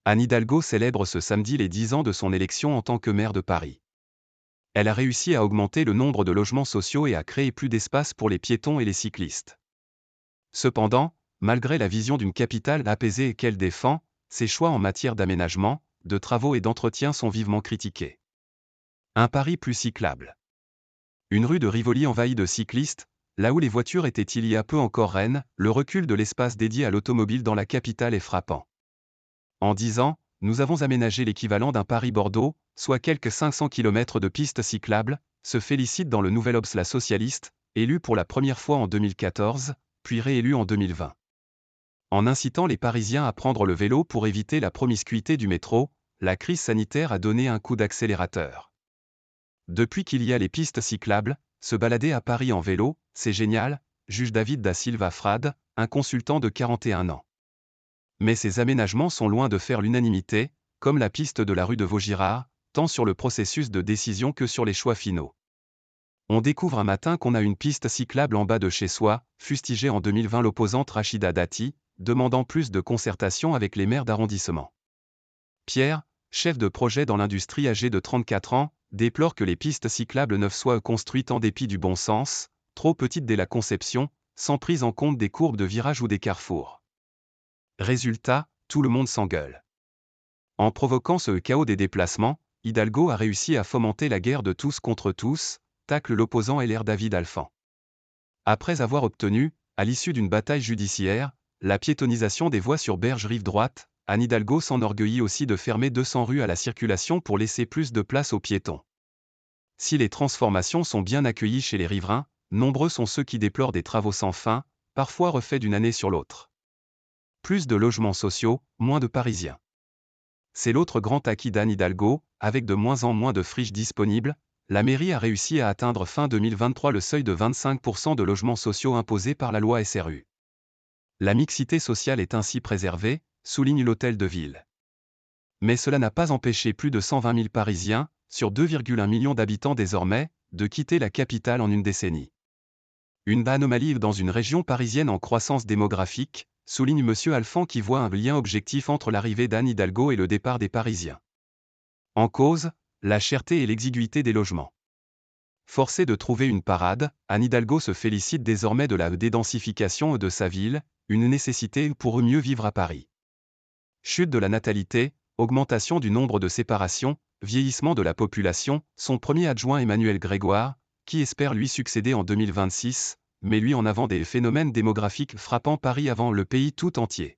Anne Hidalgo célèbre ce samedi les 10 ans de son élection en tant que maire de Paris. Elle a réussi à augmenter le nombre de logements sociaux et à créer plus d'espace pour les piétons et les cyclistes. Cependant, malgré la vision d'une capitale apaisée qu'elle défend, ses choix en matière d'aménagement, de travaux et d'entretien sont vivement critiqués. Un Paris plus cyclable. Une rue de Rivoli envahie de cyclistes, là où les voitures étaient il y a peu encore reines, le recul de l'espace dédié à l'automobile dans la capitale est frappant. En 10 ans, nous avons aménagé l'équivalent d'un Paris-Bordeaux, soit quelques 500 km de pistes cyclables, se félicite dans le Nouvel Obs la socialiste, élue pour la première fois en 2014, puis réélue en 2020. En incitant les Parisiens à prendre le vélo pour éviter la promiscuité du métro, la crise sanitaire a donné un coup d'accélérateur. Depuis qu'il y a les pistes cyclables, se balader à Paris en vélo, c'est génial, juge David da Silva Frade, un consultant de 41 ans. Mais ces aménagements sont loin de faire l'unanimité, comme la piste de la rue de Vaugirard, tant sur le processus de décision que sur les choix finaux. On découvre un matin qu'on a une piste cyclable en bas de chez soi, fustigée en 2020 l'opposante Rachida Dati, demandant plus de concertation avec les maires d'arrondissement. Pierre, chef de projet dans l'industrie âgé de 34 ans, déplore que les pistes cyclables neuves soient construites en dépit du bon sens, trop petites dès la conception, sans prise en compte des courbes de virage ou des carrefours. Résultat, tout le monde s'engueule. En provoquant ce chaos des déplacements, Hidalgo a réussi à fomenter la guerre de tous contre tous, tacle l'opposant LR David Alphand. Après avoir obtenu, à l'issue d'une bataille judiciaire, la piétonisation des voies sur berge rive droite, Anne Hidalgo s'enorgueillit aussi de fermer 200 rues à la circulation pour laisser plus de place aux piétons. Si les transformations sont bien accueillies chez les riverains, nombreux sont ceux qui déplorent des travaux sans fin, parfois refaits d'une année sur l'autre. Plus de logements sociaux, moins de Parisiens. C'est l'autre grand acquis d'Anne Hidalgo, avec de moins en moins de friches disponibles, la mairie a réussi à atteindre fin 2023 le seuil de 25% de logements sociaux imposé par la loi SRU. La mixité sociale est ainsi préservée, souligne l'hôtel de ville. Mais cela n'a pas empêché plus de 120 000 Parisiens, sur 2,1 millions d'habitants désormais, de quitter la capitale en une décennie. Une anomalie dans une région parisienne en croissance démographique, souligne M. Alphand qui voit un lien objectif entre l'arrivée d'Anne Hidalgo et le départ des Parisiens. En cause, la cherté et l'exiguïté des logements. Forcée de trouver une parade, Anne Hidalgo se félicite désormais de la dédensification de sa ville, une nécessité pour mieux vivre à Paris. Chute de la natalité, augmentation du nombre de séparations, vieillissement de la population, son premier adjoint Emmanuel Grégoire, qui espère lui succéder en 2026, met lui en avant des phénomènes démographiques frappant Paris avant le pays tout entier.